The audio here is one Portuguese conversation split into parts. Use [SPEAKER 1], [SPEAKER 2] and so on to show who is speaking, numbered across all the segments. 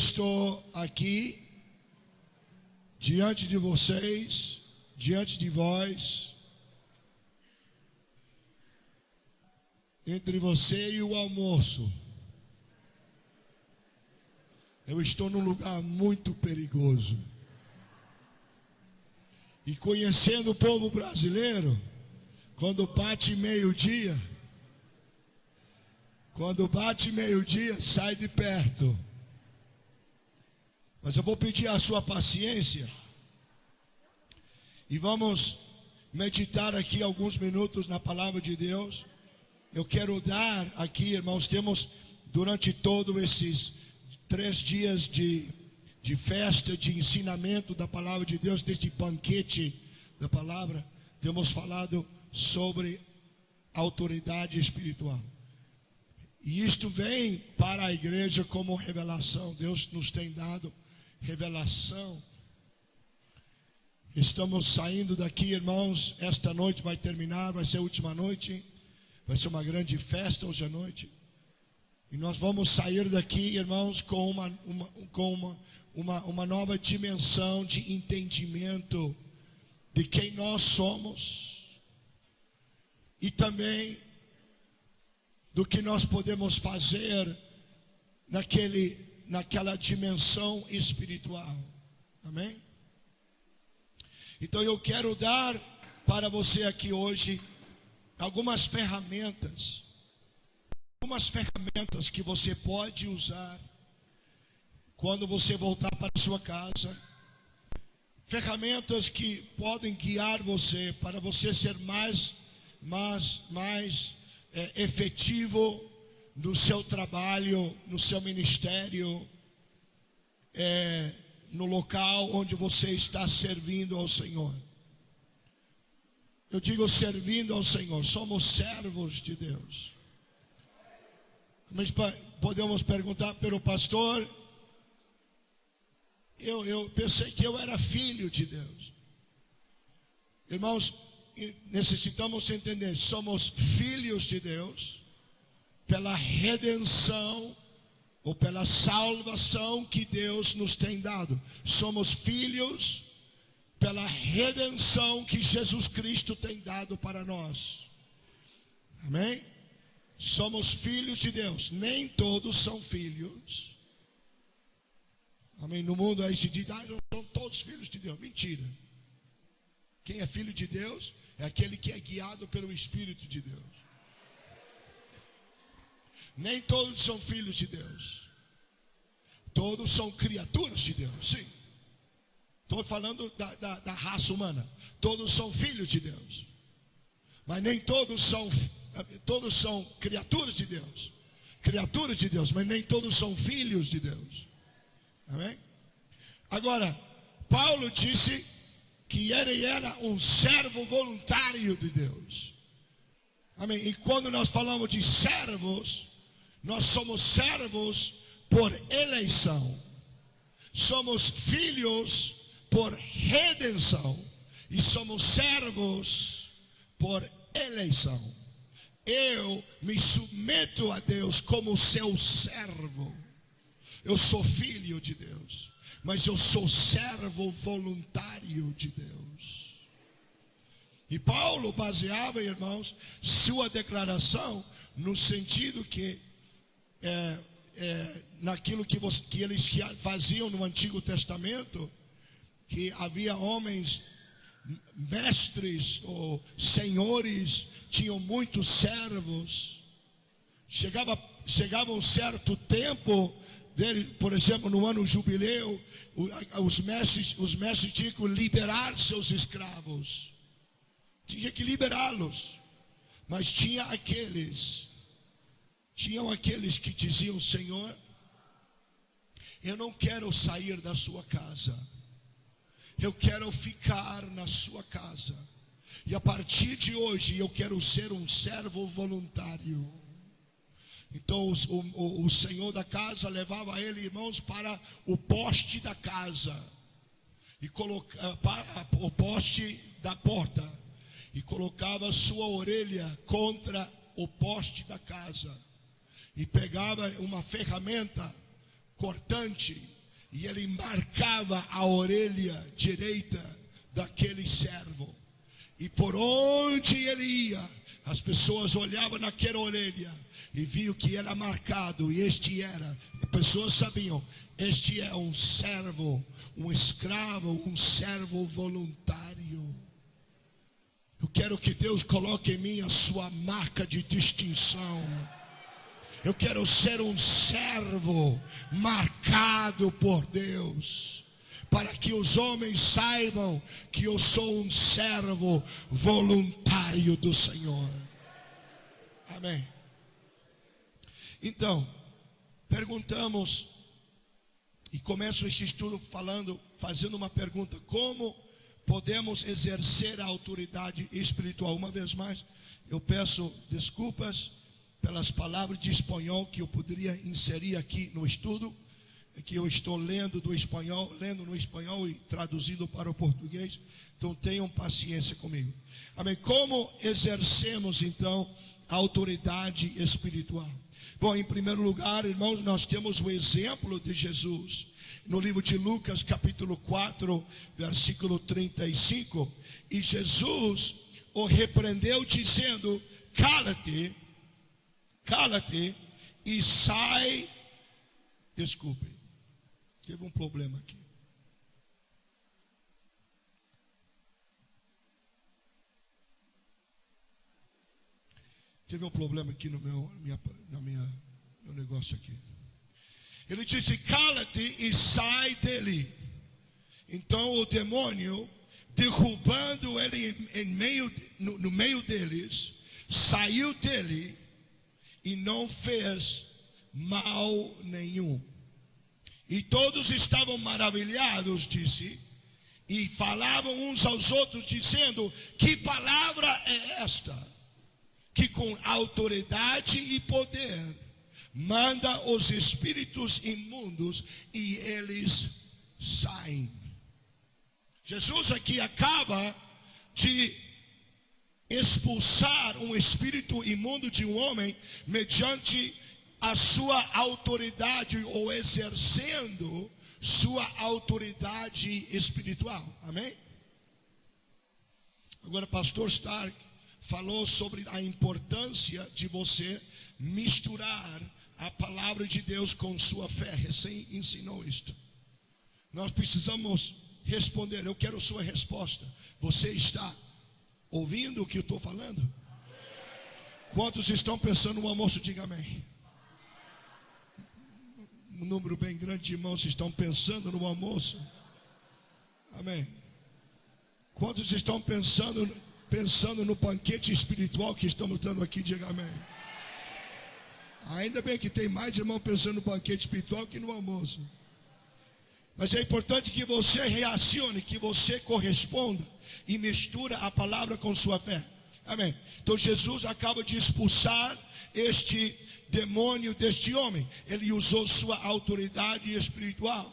[SPEAKER 1] estou aqui diante de vocês, diante de vós, entre você e o almoço. Eu estou num lugar muito perigoso. E conhecendo o povo brasileiro, quando bate meio-dia, sai de perto. Mas eu vou pedir a sua paciência e vamos meditar aqui alguns minutos na palavra de Deus. Eu quero dar aqui, irmãos, temos durante todos esses 3 dias de festa, de ensinamento da palavra de Deus, deste banquete da palavra, temos falado sobre autoridade espiritual. E isto vem para a igreja como revelação. Deus nos tem dado revelação. Estamos saindo daqui, irmãos. Esta noite vai terminar, vai ser a última noite. Vai ser uma grande festa hoje à noite. E nós vamos sair daqui, irmãos, com uma nova dimensão de entendimento de quem nós somos e também do que nós podemos fazer naquela dimensão espiritual. Amém? Então eu quero dar para você aqui hoje algumas ferramentas que você pode usar quando você voltar para a sua casa. Ferramentas que podem guiar você para você ser mais efetivo no seu trabalho, no seu ministério, no local onde você está servindo ao Senhor. Eu digo servindo ao Senhor, somos servos de Deus. Mas podemos perguntar pelo pastor, eu pensei que eu era filho de Deus. Irmãos, necessitamos entender, somos filhos de Deus pela redenção ou pela salvação que Deus nos tem dado. Somos filhos pela redenção que Jesus Cristo tem dado para nós. Amém? Somos filhos de Deus. Nem todos são filhos. Amém? No mundo aí se diz, são todos filhos de Deus. Mentira. Quem é filho de Deus é aquele que é guiado pelo Espírito de Deus. Nem todos são filhos de Deus. Todos são criaturas de Deus, sim. Estou falando da raça humana. Todos são filhos de Deus. Mas nem todos são criaturas de Deus. Criaturas de Deus, mas nem todos são filhos de Deus. Amém? Agora, Paulo disse que ele era um servo voluntário de Deus. Amém? E quando nós falamos de servos, nós somos servos por eleição. Somos filhos por redenção. E somos servos por eleição. Eu me submeto a Deus como seu servo. Eu sou filho de Deus, mas eu sou servo voluntário de Deus. E Paulo baseava, irmãos, sua declaração no sentido que naquilo que eles faziam no Antigo Testamento, que havia homens, mestres ou senhores, tinham muitos servos. Chegava um certo tempo dele, por exemplo, no ano jubileu, os mestres tinham que liberar seus escravos. Tinha que liberá-los. Mas tinham aqueles que diziam: Senhor, eu não quero sair da sua casa. Eu quero ficar na sua casa. E a partir de hoje eu quero ser um servo voluntário. Então o senhor da casa levava ele, irmãos, para o poste da casa. E o poste da porta. E colocava sua orelha contra o poste da casa. E pegava uma ferramenta cortante e ele marcava a orelha direita daquele servo. E por onde ele ia, as pessoas olhavam naquela orelha e viam que era marcado. E este era, as pessoas sabiam, este é um servo, um escravo, um servo voluntário. Eu quero que Deus coloque em mim a sua marca de distinção. Eu quero ser um servo marcado por Deus, para que os homens saibam que eu sou um servo voluntário do Senhor. Amém. Então, perguntamos, e começo este estudo fazendo uma pergunta: como podemos exercer a autoridade espiritual? Uma vez mais, eu peço desculpas pelas palavras de espanhol que eu poderia inserir aqui no estudo, que eu estou lendo no espanhol e traduzindo para o português. Então tenham paciência comigo. Amém. Como exercemos então a autoridade espiritual? Bom, em primeiro lugar, irmãos, nós temos o exemplo de Jesus. No livro de Lucas, capítulo 4, versículo 35. E Jesus o repreendeu dizendo: cala-te e sai. Desculpe, teve um problema aqui. Teve um problema aqui no meu negócio aqui. Ele disse: cala-te e sai dele. Então o demônio, derrubando ele no meio deles, saiu dele e não fez mal nenhum. E todos estavam maravilhados, disse, e falavam uns aos outros, dizendo: que palavra é esta, que com autoridade e poder manda os espíritos imundos e eles saem. Jesus aqui acaba de expulsar um espírito imundo de um homem mediante a sua autoridade, ou exercendo sua autoridade espiritual. Amém? Agora, pastor Stark falou sobre a importância de você misturar a palavra de Deus com sua fé. Recém ensinou isto. Nós precisamos responder. Eu quero sua resposta. Você está ouvindo o que eu estou falando? Quantos estão pensando no almoço? Diga amém. Um número bem grande de irmãos estão pensando no almoço. Amém. Quantos estão pensando no banquete espiritual que estamos dando aqui? Diga amém. Ainda bem que tem mais irmão pensando no banquete espiritual que no almoço. Mas é importante que você reacione, que você corresponda e mistura a palavra com sua fé. Amém. Então Jesus acaba de expulsar este demônio deste homem. Ele usou sua autoridade espiritual.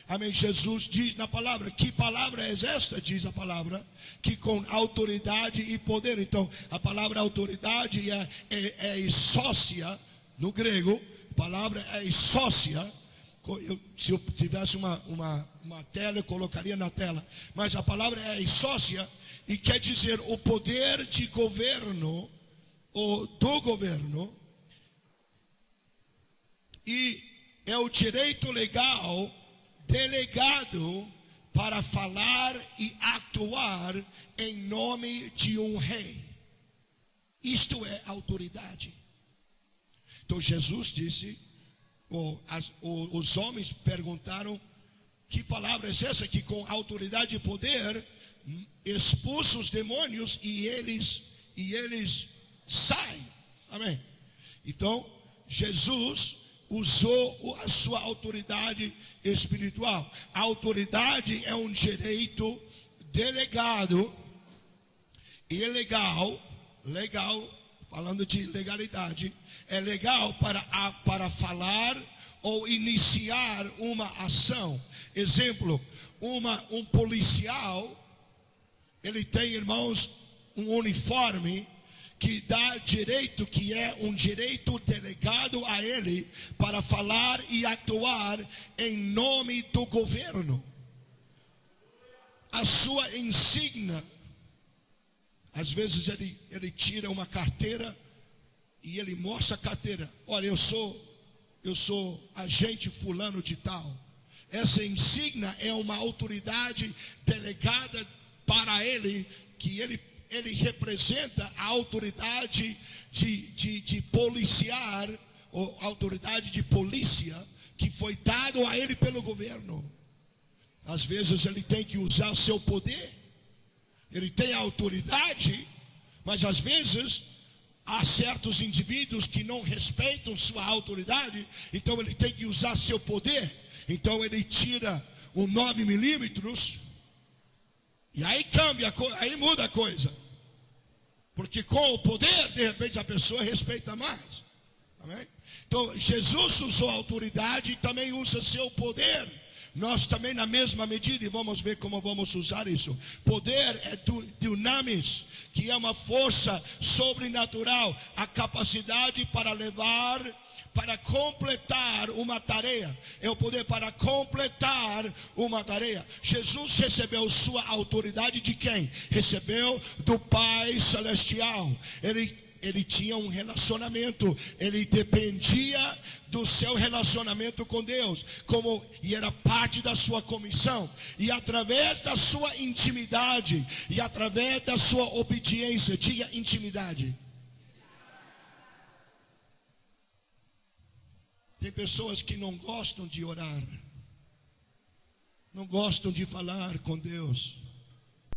[SPEAKER 1] Amém. Jesus diz na palavra: que palavra é esta? Diz a palavra que com autoridade e poder. Então a palavra autoridade é exócia no grego. A palavra é exócia. Se eu tivesse uma tela, eu colocaria na tela. Mas a palavra é exócia e quer dizer o poder de governo, ou do governo. E é o direito legal delegado para falar e atuar em nome de um rei. Isto é autoridade. Então Jesus disse, os homens perguntaram: que palavra é essa que com autoridade e poder expulsa os demônios e eles saem? Amém. Então Jesus usou a sua autoridade espiritual. A autoridade é um direito delegado e legal, falando de legalidade, é legal para falar ou iniciar uma ação. Exemplo, um policial, ele tem, irmãos, um uniforme que dá direito, que é um direito delegado a ele para falar e atuar em nome do governo. A sua insígnia, às vezes ele tira uma carteira e ele mostra a carteira. Olha, eu sou agente fulano de tal. Essa insígnia é uma autoridade delegada para ele, que ele representa a autoridade de policiar, ou autoridade de polícia, que foi dado a ele pelo governo. Às vezes ele tem que usar o seu poder, ele tem a autoridade, mas às vezes há certos indivíduos que não respeitam sua autoridade, então ele tem que usar seu poder. Então ele tira o 9mm, e aí cambia, aí muda a coisa. Porque com o poder, de repente a pessoa respeita mais. Amém? Então Jesus usou a autoridade e também usa seu poder. Nós também na mesma medida, e vamos ver como vamos usar isso. Poder é dunamis, que é uma força sobrenatural, a capacidade para levar, para completar uma tarefa. É o poder para completar uma tarefa. Jesus recebeu sua autoridade de quem? Recebeu do Pai Celestial. Ele tinha um relacionamento, ele dependia do seu relacionamento com Deus, e era parte da sua comissão, e através da sua intimidade, e através da sua obediência, tinha intimidade. Tem pessoas que não gostam de orar, não gostam de falar com Deus,